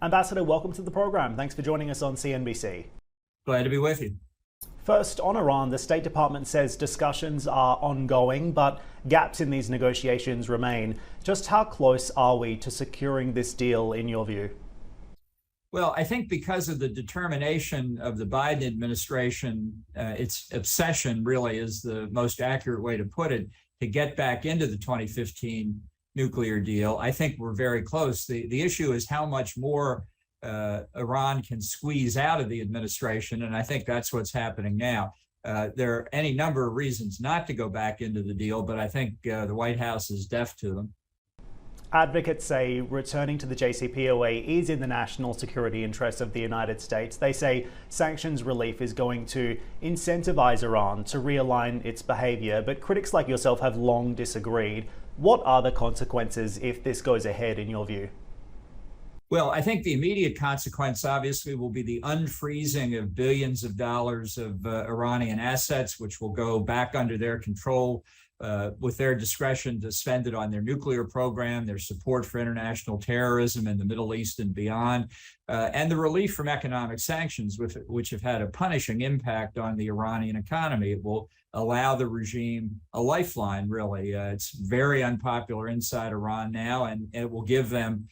Ambassador, welcome to the program. Thanks for joining us on CNBC. Glad to be with you. First, on Iran, the State Department says discussions are ongoing, but gaps in these negotiations remain. Just how close are we to securing this deal, in your view? Well, I think because of the determination of the Biden administration, its obsession really is the most accurate way to put it, to get back into the 2015 nuclear deal. I think we're very close. The issue is how much more Iran can squeeze out of the administration, and I think that's what's happening now. There are any number of reasons not to go back into the deal, but I think the White House is deaf to them. Advocates say returning to the JCPOA is in the national security interests of the United States. They say sanctions relief is going to incentivize Iran to realign its behavior, but critics like yourself have long disagreed. What are the consequences if this goes ahead, in your view? Well, I think the immediate consequence, obviously, will be the unfreezing of billions of dollars of Iranian assets, which will go back under their control with their discretion to spend it on their nuclear program, their support for international terrorism in the Middle East and beyond, and the relief from economic sanctions, which have had a punishing impact on the Iranian economy. It will allow the regime a lifeline, really. It's very unpopular inside Iran now, and it will give them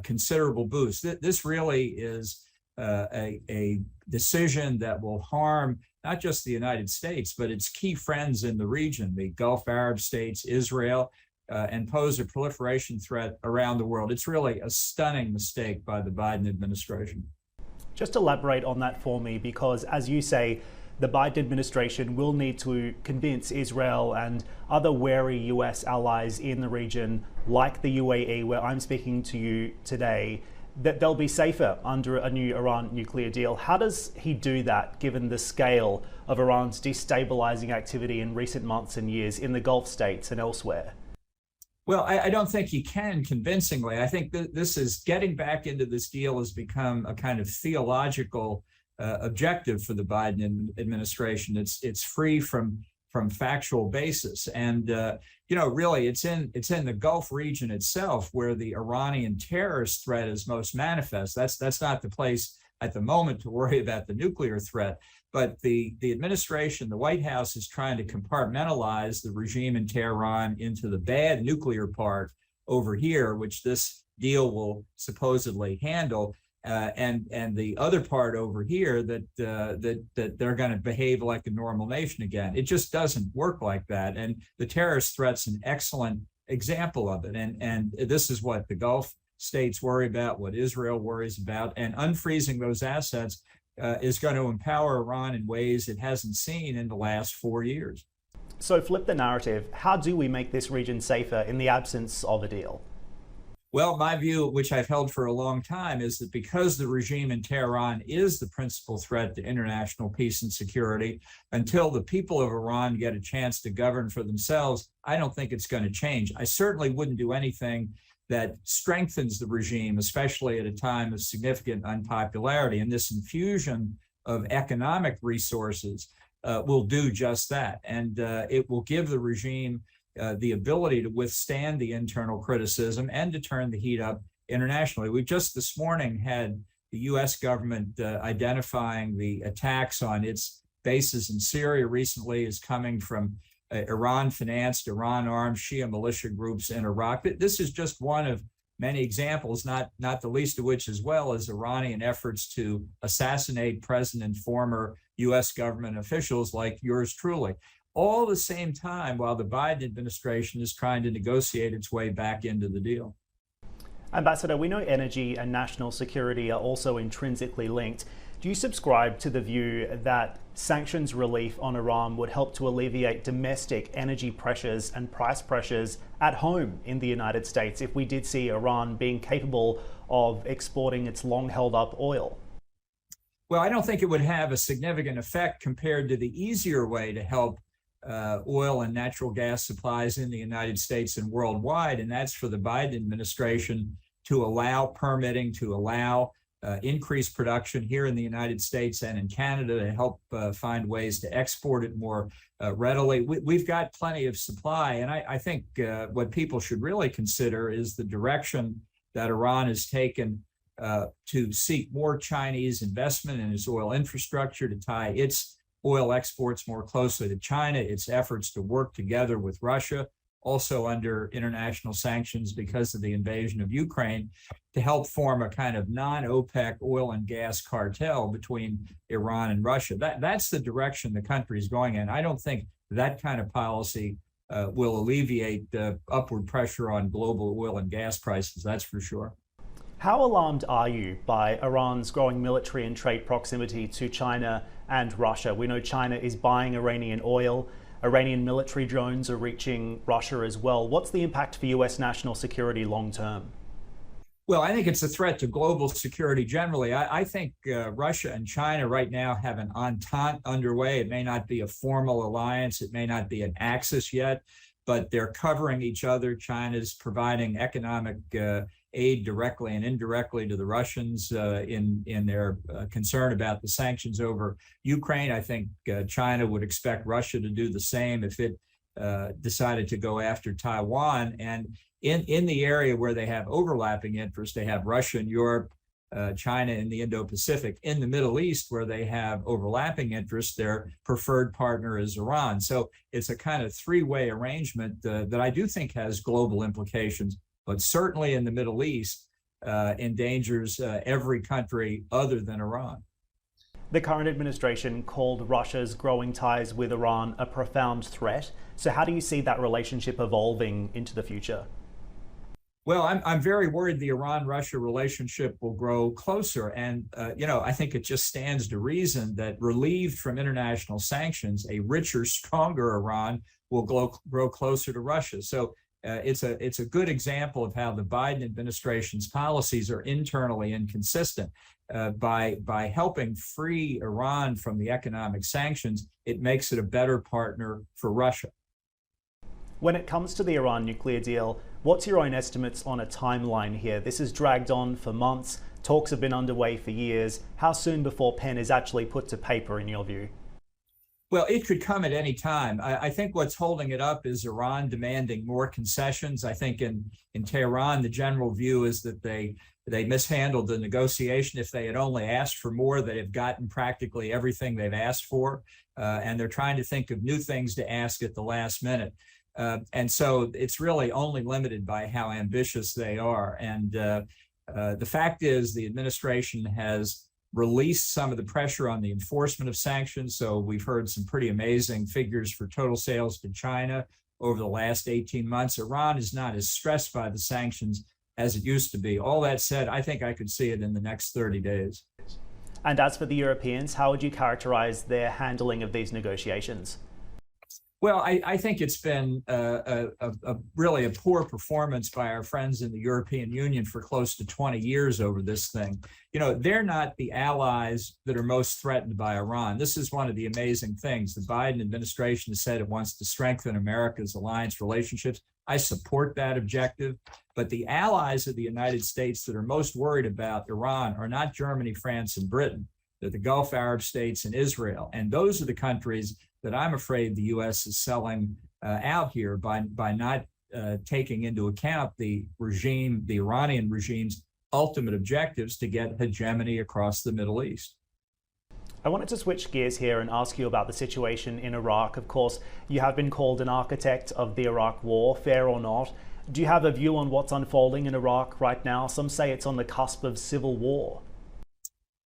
considerable boost. This really is a decision that will harm not just the United States, but its key friends in the region, the Gulf Arab states, Israel, and pose a proliferation threat around the world. It's really a stunning mistake by the Biden administration. Just elaborate on that for me, because as you say, the Biden administration will need to convince Israel and other wary US allies in the region, like the UAE, where I'm speaking to you today, that they'll be safer under a new Iran nuclear deal. How does he do that, given the scale of Iran's destabilizing activity in recent months and years in the Gulf states and elsewhere? Well, I don't think he can convincingly. I think this is getting back into this deal has become a kind of theological objective for the Biden administration. It's free from factual basis, and really, it's in the Gulf region itself where the Iranian terrorist threat is most manifest. That's not the place at the moment to worry about the nuclear threat, but the administration, the White House, is trying to compartmentalize the regime in Tehran into the bad nuclear part over here, which this deal will supposedly handle. And the other part over here that they're going to behave like a normal nation again. It just doesn't work like that. And the terrorist threat's an excellent example of it. And this is what the Gulf states worry about, what Israel worries about. And unfreezing those assets is going to empower Iran in ways it hasn't seen in the last 4 years. So flip the narrative. How do we make this region safer in the absence of a deal? Well, my view, which I've held for a long time, is that because the regime in Tehran is the principal threat to international peace and security, until the people of Iran get a chance to govern for themselves, I don't think it's going to change. I certainly wouldn't do anything that strengthens the regime, especially at a time of significant unpopularity. And this infusion of economic resources will do just that. And it will give the regime the ability to withstand the internal criticism and to turn the heat up internationally. We just this morning had the U.S. government identifying the attacks on its bases in Syria recently as coming from Iran-financed, Iran-armed Shia militia groups in Iraq. This is just one of many examples, not the least of which as well as Iranian efforts to assassinate present and former U.S. government officials like yours truly. All the same time while the Biden administration is trying to negotiate its way back into the deal. Ambassador, we know energy and national security are also intrinsically linked. Do you subscribe to the view that sanctions relief on Iran would help to alleviate domestic energy pressures and price pressures at home in the United States if we did see Iran being capable of exporting its long-held-up oil? Well, I don't think it would have a significant effect compared to the easier way to help oil and natural gas supplies in the United States and worldwide, and that's for the Biden administration to allow permitting, to allow increased production here in the United States and in Canada to help find ways to export it more readily. We've got plenty of supply, and I think what people should really consider is the direction that Iran has taken to seek more Chinese investment in its oil infrastructure, to tie its oil exports more closely to China, its efforts to work together with Russia, also under international sanctions because of the invasion of Ukraine, to help form a kind of non-OPEC oil and gas cartel between Iran and Russia. That's the direction the country is going in. I don't think that kind of policy will alleviate the upward pressure on global oil and gas prices, that's for sure. How alarmed are you by Iran's growing military and trade proximity to China and Russia? We know China is buying Iranian oil. Iranian military drones are reaching Russia as well. What's the impact for US national security long term? Well, I think it's a threat to global security generally. I think Russia and China right now have an entente underway. It may not be a formal alliance. It may not be an axis yet, but they're covering each other. China's providing economic aid directly and indirectly to the Russians in their concern about the sanctions over Ukraine. I think China would expect Russia to do the same if it decided to go after Taiwan. And in the area where they have overlapping interests, they have Russia and Europe, China in the Indo-Pacific. In the Middle East, where they have overlapping interests, their preferred partner is Iran. So it's a kind of three-way arrangement that I do think has global implications, but certainly in the Middle East endangers every country other than Iran. The current administration called Russia's growing ties with Iran a profound threat. So how do you see that relationship evolving into the future? Well, I'm very worried the Iran-Russia relationship will grow closer. And, I think it just stands to reason that relieved from international sanctions, a richer, stronger Iran will grow closer to Russia. So it's a good example of how the Biden administration's policies are internally inconsistent. By helping free Iran from the economic sanctions, it makes it a better partner for Russia. When it comes to the Iran nuclear deal, what's your own estimates on a timeline here? This has dragged on for months. Talks have been underway for years. How soon before pen is actually put to paper, in your view? Well, it could come at any time. I think what's holding it up is Iran demanding more concessions. I think in Tehran, the general view is that they mishandled the negotiation. If they had only asked for more, they'd have gotten practically everything they've asked for. And they're trying to think of new things to ask at the last minute. And so it's really only limited by how ambitious they are. And the fact is the administration has released some of the pressure on the enforcement of sanctions. So we've heard some pretty amazing figures for total sales to China over the last 18 months. Iran is not as stressed by the sanctions as it used to be. All that said, I think I could see it in the next 30 days. And as for the Europeans, how would you characterize their handling of these negotiations? Well, I think it's been really a poor performance by our friends in the European Union for close to 20 years over this thing. They're not the allies that are most threatened by Iran. This is one of the amazing things. The Biden administration has said it wants to strengthen America's alliance relationships. I support that objective. But the allies of the United States that are most worried about Iran are not Germany, France, and Britain. They're the Gulf Arab states and Israel. And those are the countries that I'm afraid the U.S. is selling out here by not taking into account the Iranian regime's ultimate objectives to get hegemony across the Middle East. I wanted to switch gears here and ask you about the situation in Iraq. Of course, you have been called an architect of the Iraq War, fair or not. Do you have a view on what's unfolding in Iraq right now? Some say it's on the cusp of civil war.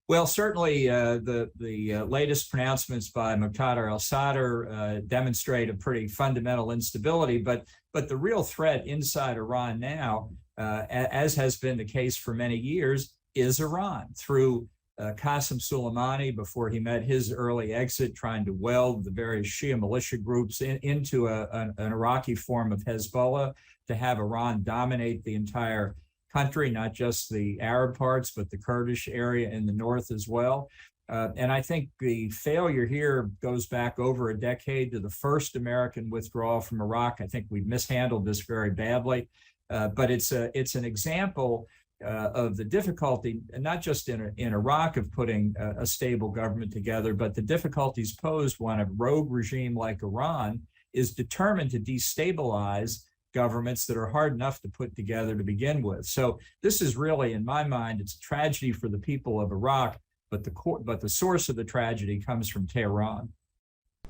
Well, certainly the latest pronouncements by Muqtada al-Sadr demonstrate a pretty fundamental instability. But the real threat inside Iran now, as has been the case for many years, is Iran through Qasem Soleimani before he met his early exit, trying to weld the various Shia militia groups into an Iraqi form of Hezbollah, to have Iran dominate the entire country, not just the Arab parts, but the Kurdish area in the north as well. And I think the failure here goes back over a decade to the first American withdrawal from Iraq. I think we've mishandled this very badly, but it's an example of the difficulty, not just in Iraq, of putting a stable government together, but the difficulties posed when a rogue regime like Iran is determined to destabilize governments that are hard enough to put together to begin with. So this is really, in my mind, it's a tragedy for the people of Iraq, but the source of the tragedy comes from Tehran.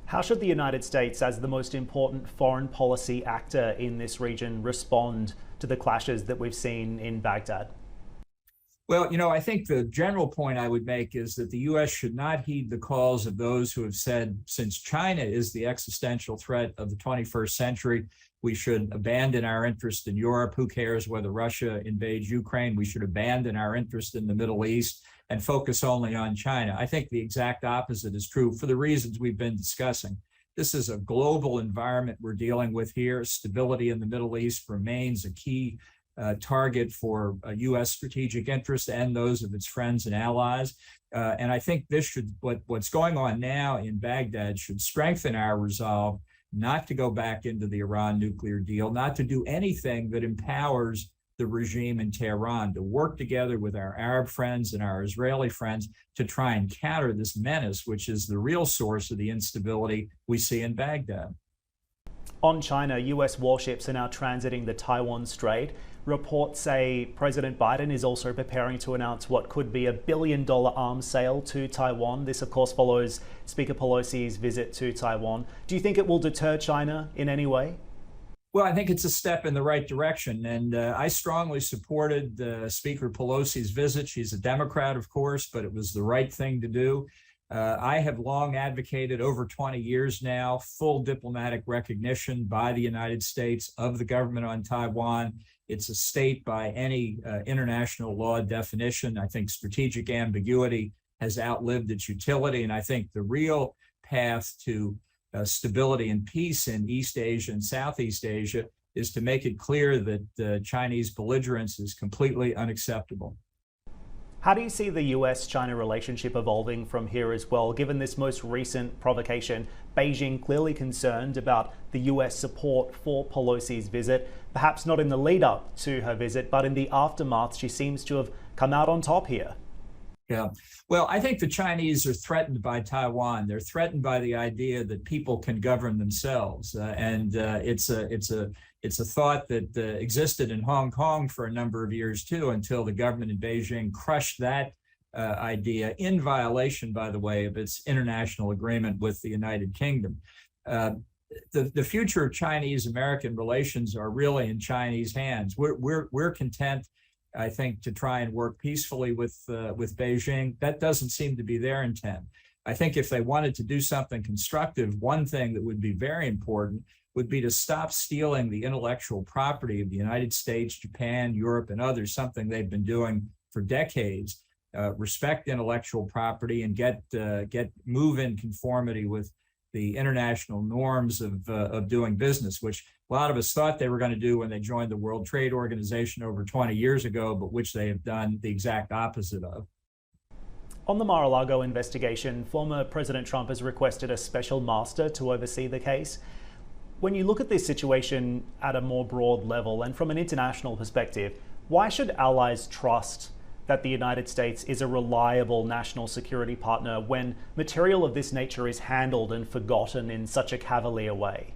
How should the United States, as the most important foreign policy actor in this region, respond to the clashes that we've seen in Baghdad? Well, I think the general point I would make is that the U.S. should not heed the calls of those who have said, since China is the existential threat of the 21st century, we should abandon our interest in Europe. Who cares whether Russia invades Ukraine? We should abandon our interest in the Middle East and focus only on China. I think the exact opposite is true for the reasons we've been discussing. This is a global environment we're dealing with here. Stability in the Middle East remains a key target for U.S. strategic interests and those of its friends and allies. And I think this should, what's going on now in Baghdad should strengthen our resolve not to go back into the Iran nuclear deal, not to do anything that empowers the regime in Tehran, to work together with our Arab friends and our Israeli friends to try and counter this menace, which is the real source of the instability we see in Baghdad. On China, US warships are now transiting the Taiwan Strait. Reports say President Biden is also preparing to announce what could be $1 billion arms sale to Taiwan. This, of course, follows Speaker Pelosi's visit to Taiwan. Do you think it will deter China in any way? Well, I think it's a step in the right direction, and I strongly supported Speaker Pelosi's visit. She's a Democrat, of course, but it was the right thing to do. I have long advocated, over 20 years now, full diplomatic recognition by the United States of the government on Taiwan. It's a state by any international law definition. I think strategic ambiguity has outlived its utility, and I think the real path to stability and peace in East Asia and Southeast Asia is to make it clear that Chinese belligerence is completely unacceptable. How do you see the US-China relationship evolving from here as well, given this most recent provocation? Beijing clearly concerned about the US support for Pelosi's visit, perhaps not in the lead up to her visit, but in the aftermath. She seems to have come out on top here. Yeah. Well, I think the Chinese are threatened by Taiwan. They're threatened by the idea that people can govern themselves. It's a thought that existed in Hong Kong for a number of years, too, until the government in Beijing crushed that idea in violation, by the way, of its international agreement with the United Kingdom. The future of Chinese-American relations are really in Chinese hands. We're content, I think, to try and work peacefully with Beijing. That doesn't seem to be their intent. I think if they wanted to do something constructive, one thing that would be very important would be to stop stealing the intellectual property of the United States, Japan, Europe, and others, something they've been doing for decades. Respect intellectual property and move in conformity with the international norms of doing business, which a lot of us thought they were going to do when they joined the World Trade Organization over 20 years ago, but which they have done the exact opposite of. On the Mar-a-Lago investigation, former President Trump has requested a special master to oversee the case. When you look at this situation at a more broad level and from an international perspective, why should allies trust that the United States is a reliable national security partner when material of this nature is handled and forgotten in such a cavalier way?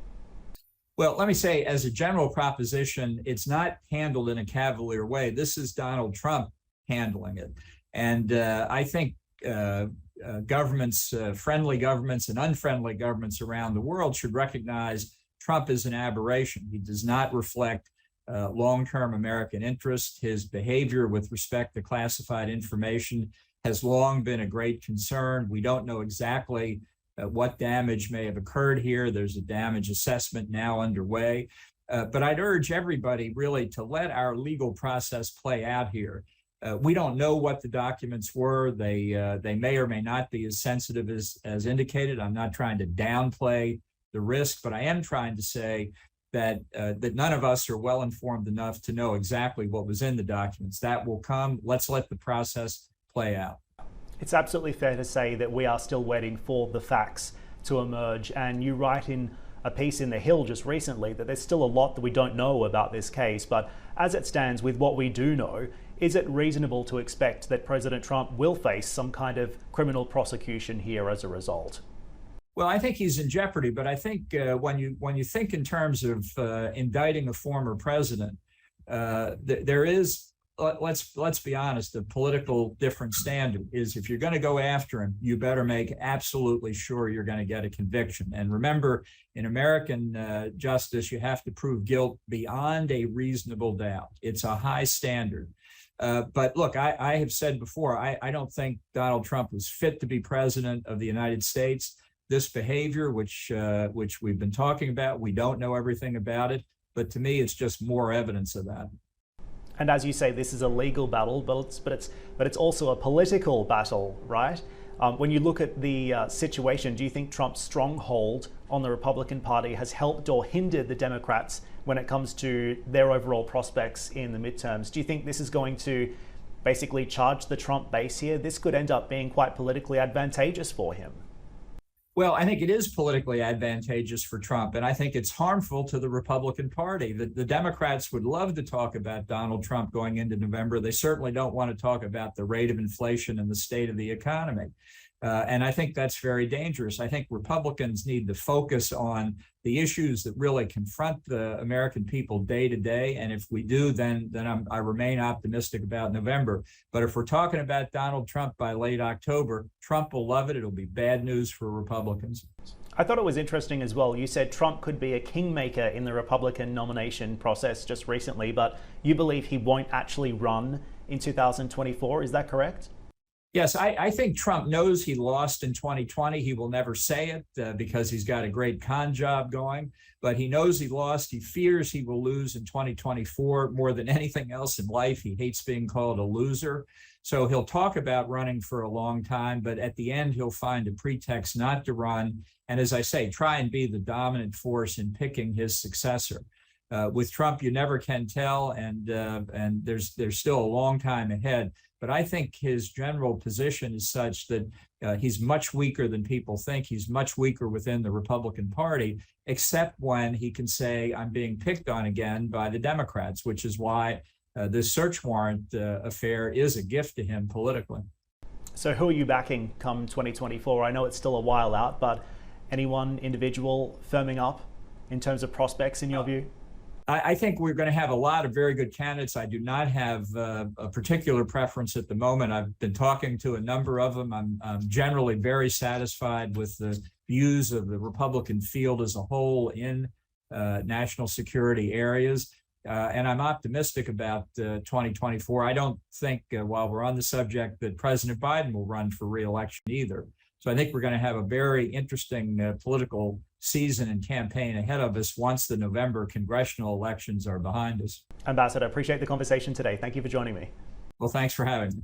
Well, let me say, as a general proposition, it's not handled in a cavalier way. This is Donald Trump handling it. And I think governments, friendly governments and unfriendly governments around the world should recognize Trump is an aberration. He does not reflect long-term American interest. His behavior with respect to classified information has long been a great concern. We don't know exactly what damage may have occurred here. There's a damage assessment now underway. But I'd urge everybody really to let our legal process play out here. We don't know what the documents were. They may or may not be as sensitive as indicated. I'm not trying to downplay the risk, but I am trying to say that none of us are well informed enough to know exactly what was in the documents. That will come. Let's let the process play out. It's absolutely fair to say that we are still waiting for the facts to emerge. And you write in a piece in The Hill just recently that there's still a lot that we don't know about this case. But as it stands, with what we do know, is it reasonable to expect that President Trump will face some kind of criminal prosecution here as a result? Well, I think he's in jeopardy, but I think when you think in terms of indicting a former president, there is, let's be honest, the political different standard is if you're going to go after him, you better make absolutely sure you're going to get a conviction. And remember, in American justice, you have to prove guilt beyond a reasonable doubt. It's a high standard. But look, I have said before, I don't think Donald Trump was fit to be president of the United States. This behavior, which we've been talking about, we don't know everything about it, but to me, it's just more evidence of that. And as you say, this is a legal battle, but it's also a political battle, right? When you look at the situation, do you think Trump's stronghold on the Republican Party has helped or hindered the Democrats when it comes to their overall prospects in the midterms? Do you think this is going to basically charge the Trump base here? This could end up being quite politically advantageous for him. Well, I think it is politically advantageous for Trump, and I think it's harmful to the Republican Party. The Democrats would love to talk about Donald Trump going into November. They certainly don't want to talk about the rate of inflation and the state of the economy. And I think that's very dangerous. I think Republicans need to focus on the issues that really confront the American people day to day. And if we do, then I remain optimistic about November. But if we're talking about Donald Trump by late October, Trump will love it. It'll be bad news for Republicans. I thought it was interesting as well. You said Trump could be a kingmaker in the Republican nomination process just recently, but you believe he won't actually run in 2024. Is that correct? Yes, I think Trump knows he lost in 2020. He will never say it because he's got a great con job going, but he knows he lost. He fears he will lose in 2024 more than anything else in life. He hates being called a loser. So he'll talk about running for a long time, but at the end, he'll find a pretext not to run. And as I say, try and be the dominant force in picking his successor. With Trump, you never can tell, and there's still a long time ahead. But I think his general position is such that he's much weaker than people think. He's much weaker within the Republican Party, except when he can say, I'm being picked on again by the Democrats, which is why this search warrant affair is a gift to him politically. So who are you backing come 2024? I know it's still a while out, but any one individual firming up in terms of prospects in your view? I think we're going to have a lot of very good candidates. I do not have a particular preference at the moment. I've been talking to a number of them. I'm generally very satisfied with the views of the Republican field as a whole in national security areas. And I'm optimistic about 2024. I don't think, while we're on the subject, that President Biden will run for re-election either. So I think we're going to have a very interesting political season and campaign ahead of us once the November congressional elections are behind us. Ambassador, I appreciate the conversation today. Thank you for joining me. Well, thanks for having me.